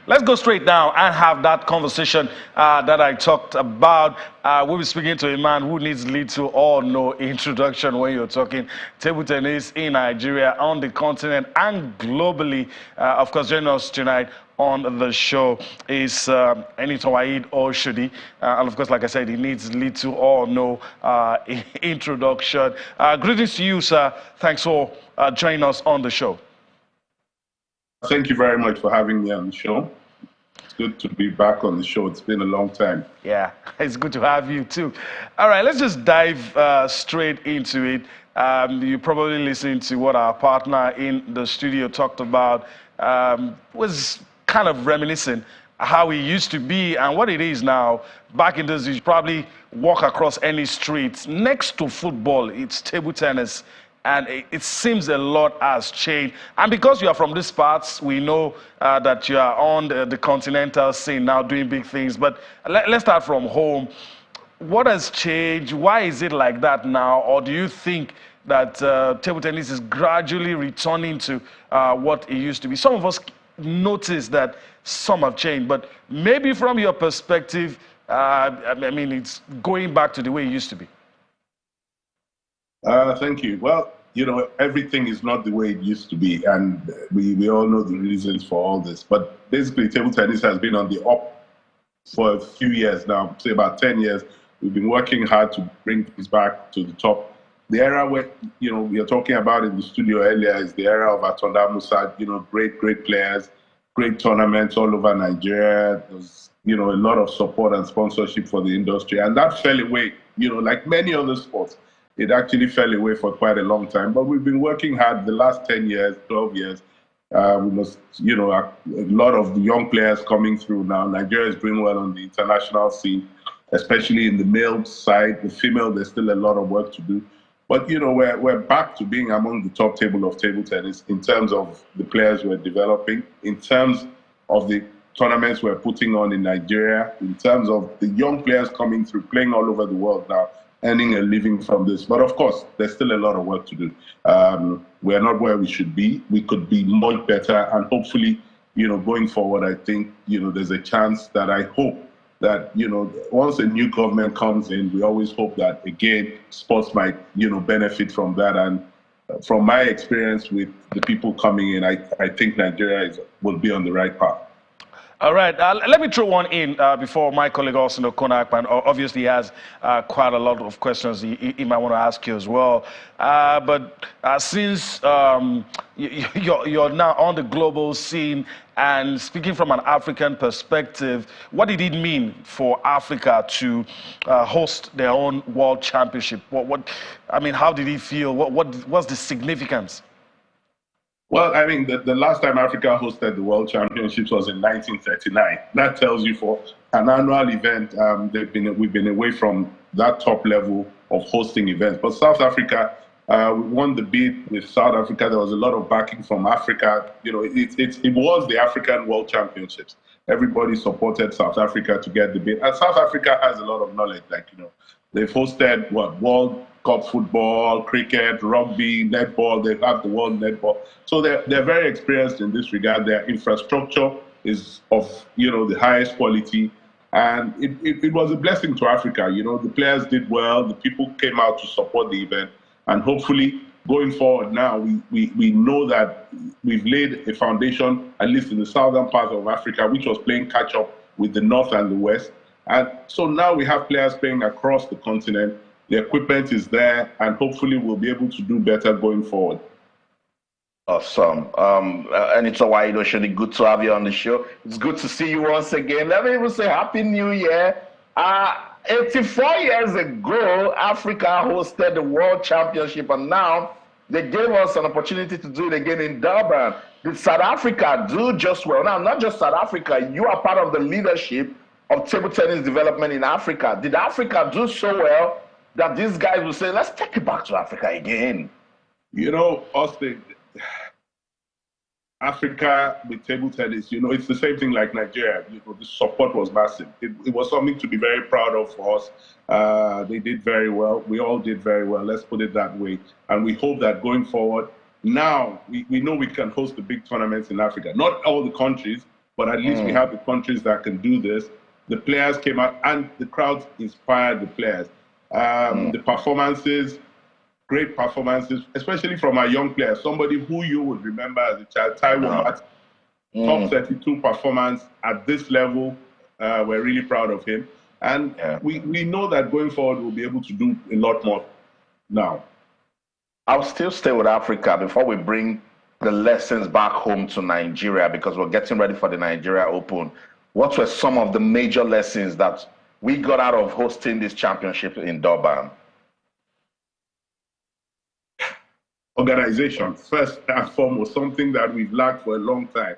Let's go straight now and have that conversation that I talked about. We'll be speaking to a man who needs little or no introduction when you're talking table tennis in Nigeria, on the continent, and globally. Of course, joining us tonight on the show is Enitan-Oshodi. And of course, like I said, he needs little or no introduction. Greetings to you, sir. Thanks for joining us on the show. Thank you very much for having me on the show. It's good to be back on the show. It's been a long time. Yeah, it's good to have you too. All right, let's just dive straight into it. You probably listened to what our partner in the studio talked about. Was kind of reminiscing how it used to be and what it is now. Back in those days, you probably walk across any street. Next to football, it's table tennis. And it seems a lot has changed. And because you are from these parts, we know that you are on the continental scene now doing big things. But let's start from home. What has changed? Why is it like that now? Or do you think that table tennis is gradually returning to what it used to be? Some of us notice that some have changed. But maybe from your perspective, I mean, it's going back to the way it used to be. Thank you. Well, you know, everything is not the way it used to be, and we all know the reasons for all this. But basically, table tennis has been on the up for a few years now, say about 10 years. We've been working hard to bring things back to the top. The era where, you know, we are talking about in the studio earlier is the era of Atonda Musa, you know, great players, great tournaments all over Nigeria. There's, you know, a lot of support and sponsorship for the industry. And that fell away, you know, like many other sports. It actually fell away for quite a long time. But we've been working hard the last 10 years, 12 years. We must, you know, a lot of the young players coming through now. Nigeria is doing well on the international scene, especially in the male side. The female, there's still a lot of work to do. But, you know, we're back to being among the top table of table tennis in terms of the players we're developing, in terms of the tournaments we're putting on in Nigeria, in terms of the young players coming through, playing all over the world now, earning a living from this. But of course, there's still a lot of work to do. We're not where we should be. We could be much better. And hopefully, you know, going forward, I think, you know, there's a chance that I hope that, you know, once a new government comes in, we always hope that, again, sports might, you know, benefit from that. And from my experience with the people coming in, I think Nigeria will be on the right path. All right, let me throw one in before my colleague Austin Okonakpan obviously has quite a lot of questions he might want to ask you as well. But since you're now on the global scene and speaking from an African perspective, what did it mean for Africa to host their own World Championship? I mean, how did it feel? What's the significance? Well, I mean, the last time Africa hosted the World Championships was in 1939. That tells you for an annual event, we've been away from that top level of hosting events. But South Africa, we won the bid with South Africa. There was a lot of backing from Africa. You know, it was the African World Championships. Everybody supported South Africa to get the bid. And South Africa has a lot of knowledge, like, you know, they've hosted World Cup football, cricket, rugby, netball. They have the world netball. So they're very experienced in this regard. Their infrastructure is of, you know, the highest quality. And it was a blessing to Africa. You know, the players did well. The people came out to support the event. And hopefully, going forward now, we know that we've laid a foundation, at least in the southern part of Africa, which was playing catch-up with the north and the west. And so now we have players playing across the continent. The equipment is there, and hopefully we'll be able to do better going forward. Awesome. Enitan-Oshodi, good to have you on the show. It's good to see you once again. Let me even say Happy New Year. 84 years ago, Africa hosted the World Championship, and now they gave us an opportunity to do it again in Durban. Did South Africa do just well? Now, not just South Africa, you are part of the leadership of table tennis development in Africa. Did Africa do so well that these guys will say, let's take it back to Africa again? You know, Austin, Africa with table tennis, you know, it's the same thing like Nigeria. You know, the support was massive. It was something to be very proud of for us. They did very well. We all did very well. Let's put it that way. And we hope that going forward, now we know we can host the big tournaments in Africa. Not all the countries, but at least we have the countries that can do this. The players came out, and the crowds inspired the players. The performances, great performances, especially from our young players. Somebody who you would remember as a child, Taiwo Mati, top 32 performance at this level. We're really proud of him. And we know that going forward, we'll be able to do a lot more now. I'll still stay with Africa before we bring the lessons back home to Nigeria, because we're getting ready for the Nigeria Open. What were some of the major lessons that we got out of hosting this championship in Durban? Organization, first and foremost, something that we've lacked for a long time.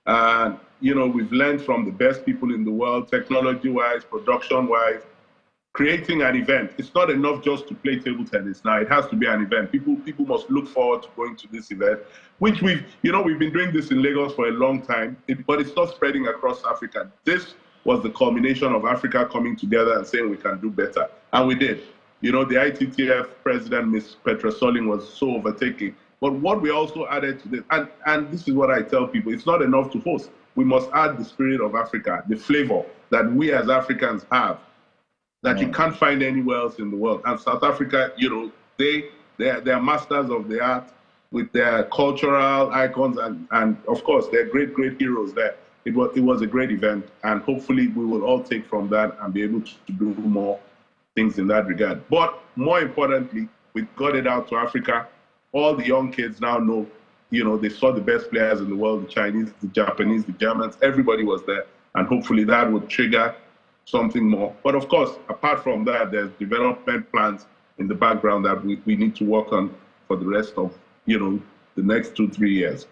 And, you know, we've learned from the best people in the world, technology-wise, production-wise, creating an event. It's not enough just to play table tennis now. It has to be an event. People must look forward to going to this event, which we've been doing this in Lagos for a long time, but it's not spreading across Africa. This was the culmination of Africa coming together and saying we can do better. And we did. You know, the ITTF president, Ms. Petra Soling, was so overtaking. But what we also added to this, and this is what I tell people, it's not enough to host. We must add the spirit of Africa, the flavor that we as Africans have, that you can't find anywhere else in the world. And South Africa, you know, they're masters of the art with their cultural icons, and of course, they're great heroes there. It was a great event, and hopefully we will all take from that and be able to do more things in that regard. But more importantly, we got it out to Africa. All the young kids now know, you know, they saw the best players in the world, the Chinese, the Japanese, the Germans, everybody was there. And hopefully that would trigger something more. But of course, apart from that, there's development plans in the background that we need to work on for the rest of, you know, the next 2-3 years.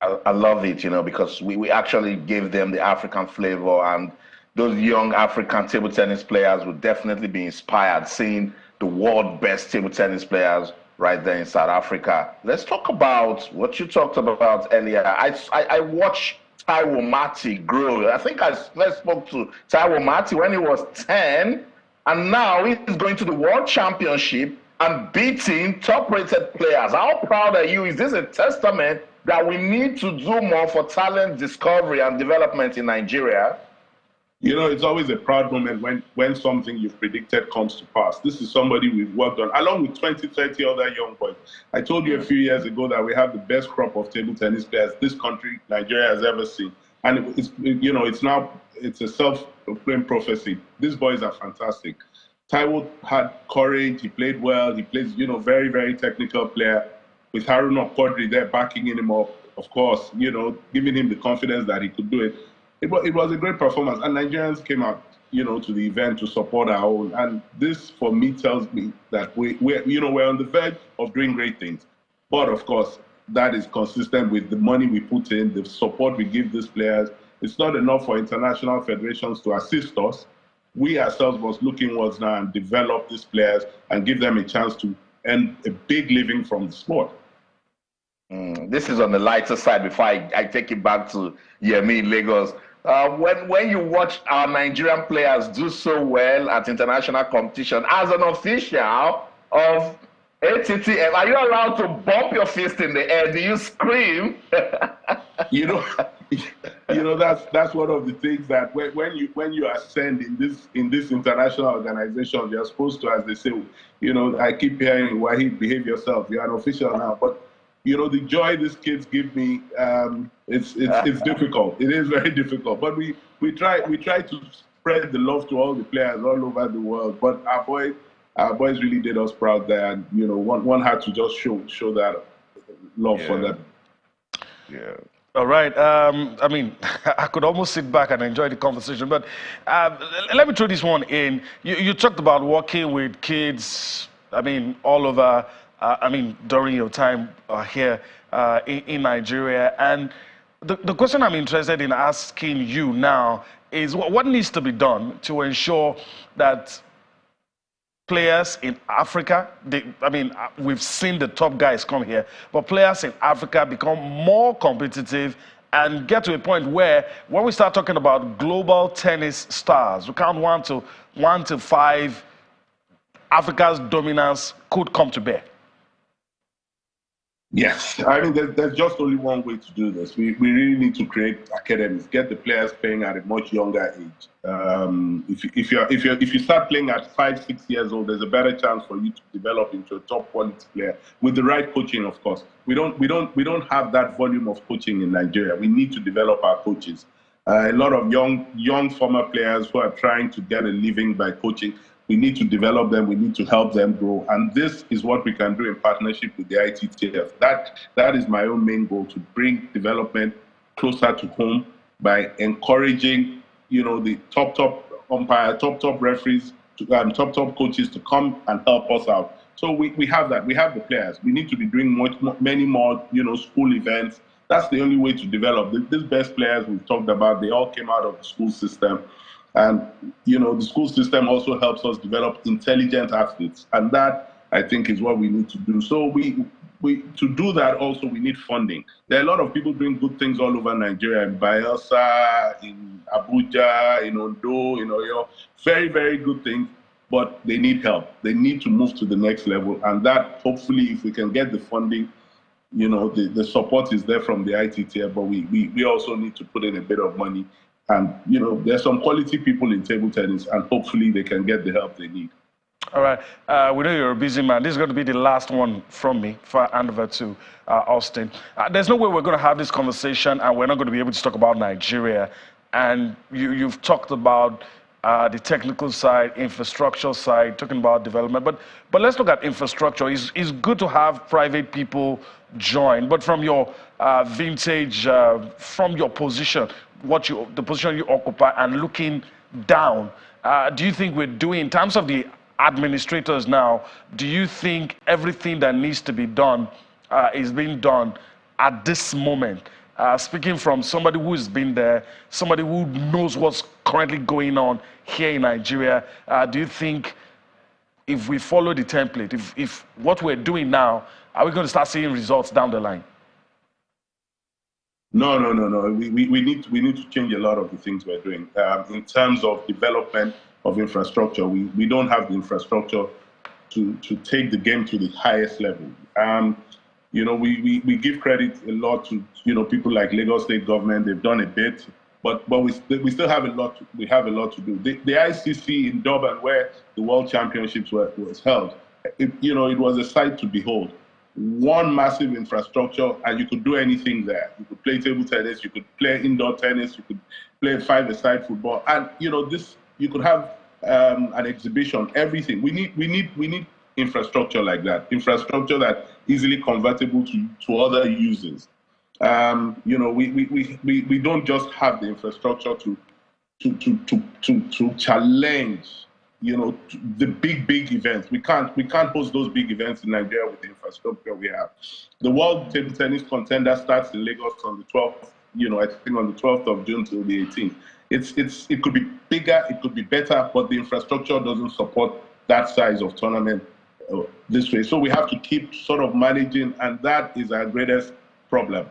I love it, you know, because we actually gave them the African flavor, and those young African table tennis players would definitely be inspired seeing the world best table tennis players right there in South Africa. Let's talk about what you talked about earlier. I watched Taiwo Mati grow. I think I spoke to Taiwo Mati when he was 10, and now he's going to the World Championship and beating top-rated players. How proud are you? Is this a testament that we need to do more for talent discovery and development in Nigeria? You know, it's always a proud moment when something you've predicted comes to pass. This is somebody we've worked on, along with 20, 30 other young boys. I told you a few years ago that we have the best crop of table tennis players this country, Nigeria, has ever seen. And it's a self-proclaimed prophecy. These boys are fantastic. Taiwo had courage, he played well, he plays, you know, very, very technical player. With Haruna Quadri there backing him up, of course, you know, giving him the confidence that he could do it. It was a great performance, and Nigerians came out, you know, to the event to support our own. And this, for me, tells me that we're on the verge of doing great things. But of course, that is consistent with the money we put in, the support we give these players. It's not enough for international federations to assist us. We ourselves must look inwards now and develop these players and give them a chance to earn a big living from the sport. This is on the lighter side before I take it back to Yemi in Lagos. When you watch our Nigerian players do so well at international competition, as an official of ATTF, are you allowed to bump your fist in the air? Do you scream? You know, that's one of the things that when you ascend in this international organization, you're supposed to, as they say, you know, I keep hearing, Wahid, behave yourself. You're an official now, but you know, the joy these kids give me, it's difficult. It is very difficult. But we try to spread the love to all the players all over the world. But our boys really did us proud there, and you know, one had to just show that love for them. Yeah. All right. I mean, I could almost sit back and enjoy the conversation, but let me throw this one in. You talked about working with kids, I mean, all over, during your time here in Nigeria. And the question I'm interested in asking you now is what needs to be done to ensure that players in Africa, we've seen the top guys come here, but players in Africa become more competitive and get to a point where when we start talking about global tennis stars, we count 1 to 5, Africa's dominance could come to bear. Yes, I mean, there's just only one way to do this. We really need to create academies, get the players playing at a much younger age. If you start playing at 5, 6 years old, there's a better chance for you to develop into a top quality player with the right coaching. Of course, we don't have that volume of coaching in Nigeria. We need to develop our coaches. A lot of young former players who are trying to get a living by coaching. We need to develop them. We need to help them grow. And this is what we can do in partnership with the ITTF. That is my own main goal, to bring development closer to home by encouraging, the top umpire, top referees, top coaches to come and help us out. So we have that. We have the players. We need to be doing many more, school events. That's the only way to develop. These best players we've talked about, they all came out of the school system. And, the school system also helps us develop intelligent athletes. And that, I think, is what we need to do. So to do that also, we need funding. There are a lot of people doing good things all over Nigeria, in Bayelsa, in Abuja, in Ondo, in Oyo. Very, very good things, but they need help. They need to move to the next level. And that, hopefully, if we can get the funding, the support is there from the ITTF, but we also need to put in a bit of money. And, there's some quality people in table tennis, and hopefully they can get the help they need. All right. We know you're a busy man. This is going to be the last one from me for hand over to Austin. There's no way we're going to have this conversation and we're not going to be able to talk about Nigeria. And you've talked about the technical side, infrastructure side, talking about development. But let's look at infrastructure. It's good to have private people join. But from your vintage, from your position, the position you occupy, and looking down, do you think we're doing, in terms of the administrators now, do you think everything that needs to be done is being done at this moment? Speaking from somebody who's been there, somebody who knows what's currently going on here in Nigeria, do you think if we follow the template, if what we're doing now, are we going to start seeing results down the line? No. We need to change a lot of the things we're doing. In terms of development of infrastructure, we don't have the infrastructure to take the game to the highest level. We give credit a lot to people like Lagos State government. They've done a bit, but we still have a lot. We have a lot to do. The ICC in Durban, where the World Championships was held, it was a sight to behold. One massive infrastructure, and you could do anything there. You could play table tennis, you could play indoor tennis, you could play five-a-side football, and you could have an exhibition. Everything. We need infrastructure like that. Infrastructure that easily convertible to other users. We don't just have the infrastructure to challenge the big events. We can't host those big events in Nigeria with the infrastructure we have. The World Table Tennis Contender starts in Lagos on the 12th, I think on the 12th of June till the 18th. It could be bigger, it could be better, but the infrastructure doesn't support that size of tournament this way. So we have to keep sort of managing, and that is our greatest problem.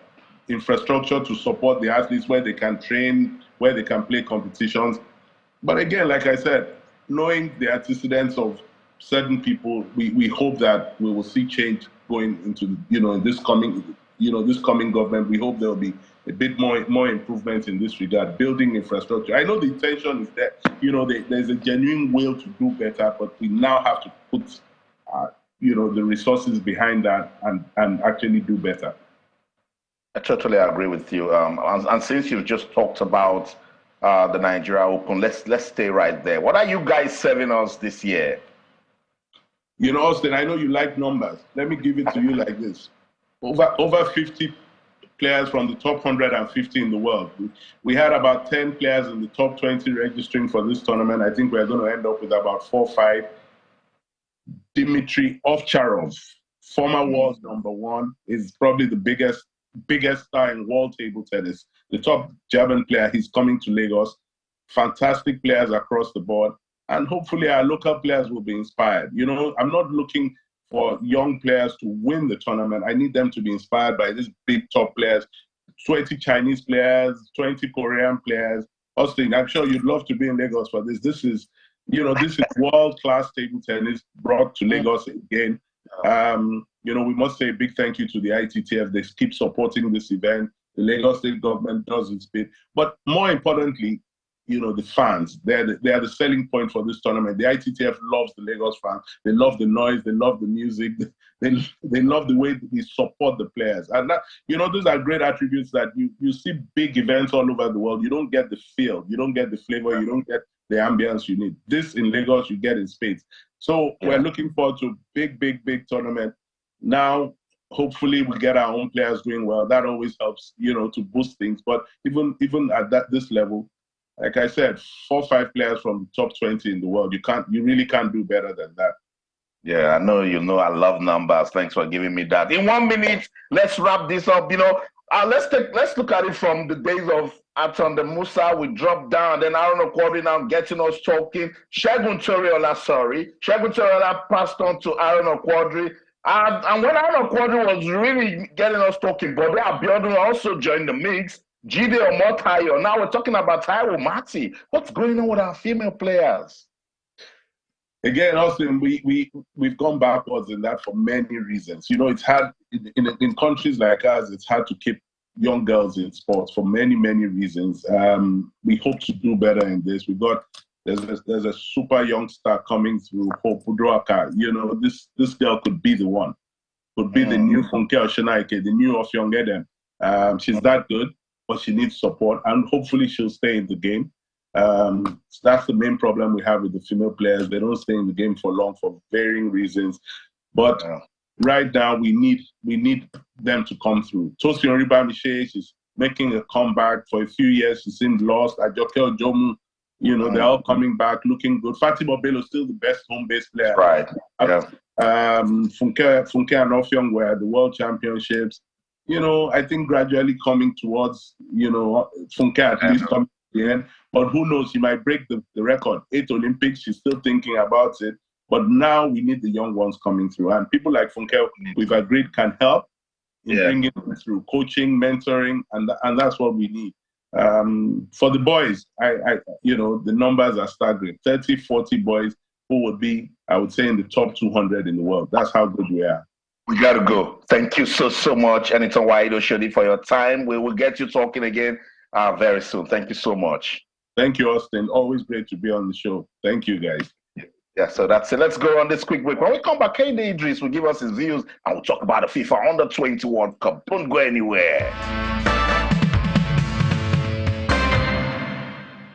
Infrastructure to support the athletes, where they can train, where they can play competitions. But again, like I said, knowing the antecedents of certain people, we hope that we will see change going into in this coming government. We hope there will be a bit more improvements in this regard, building infrastructure. I know the intention is there. There's a genuine will to do better, but we now have to put the resources behind that and actually do better. I totally agree with you. And since you've just talked about the Nigeria Open, let's stay right there. What are you guys serving us this year? Austin, I know you like numbers. Let me give it to you like this. Over 50 players from the top 150 in the world. We had about 10 players in the top 20 registering for this tournament. I think we're going to end up with about 4 or 5. Dmitry Ovcharov, former world number 1, is probably the biggest star in world table tennis. The top German player, he's coming to Lagos. Fantastic players across the board. And hopefully our local players will be inspired. I'm not looking for young players to win the tournament. I need them to be inspired by these big top players, 20 Chinese players, 20 Korean players. Austin, I'm sure you'd love to be in Lagos for this. This is world-class table tennis brought to Lagos again. we must say a big thank you to the ITTF. They keep supporting this event. The Lagos State government does its bit. But more importantly, the fans, they are the selling point for this tournament. The ITTF loves the Lagos fans. They love the noise. They love the music. They love the way we support the players. And that, those are great attributes that you see big events all over the world. You don't get the feel. You don't get the flavor. You don't get the ambience you need. This in Lagos, you get in spades. So we're looking forward to a big, big, big tournament. Now, hopefully we get our own players doing well. That always helps, to boost things. But even at this level, like I said, 4 or 5 players from the top 20 in the world, you really can't do better than that. Yeah, I know I love numbers. Thanks for giving me that. In 1 minute, let's wrap this up. Let's look at it from the days of Aton the Musa. We dropped down, then Aaron Okwori now getting us talking. Segun Toriola passed on to Aaron Okwori. And when Aaron Okwori was really getting us talking, Bode Abiodun also joined the mix. Jide Omotayo. Now we're talking about Taiwo Mati. What's going on with our female players? Again, Austin, we've gone backwards in that for many reasons. It's hard in countries like ours. It's hard to keep young girls in sports for many, many reasons. We hope to do better in this. There's a super young star coming through, Hope Udoaka. This girl could be the one. Could be the new Funke Oshonaike, the new of Young Eden. She's that good, but she needs support, and hopefully she'll stay in the game. That's the main problem we have with the female players. They don't stay in the game for long for varying reasons. But right now, we need them to come through. Tosin Oriba-Miche, she's making a comeback. For a few years, she seemed lost. Ajoke Ojomu, they're all coming back, looking good. Fatima Bello still the best home-based player. Right. Funke and Offiong were at the World Championships. I think gradually coming towards, Funke at least coming to the end. But who knows, he might break the record. 8 Olympics, she's still thinking about it. But now we need the young ones coming through. And people like Funke, we've agreed, can help in bringing them through coaching, mentoring, and that's what we need. For the boys, the numbers are staggering. 30, 40 boys who would be, I would say, in the top 200 in the world. That's how good we are. We got to go. Thank you so much, Enitan-Oshodi, for your time. We will get you talking again very soon. Thank you so much. Thank you, Austin. Always great to be on the show. Thank you, guys. Yeah, so that's it. Let's go on this quick break. When we come back, Kehinde Idris will give us his views and we'll talk about the FIFA Under-20 World Cup. Don't go anywhere.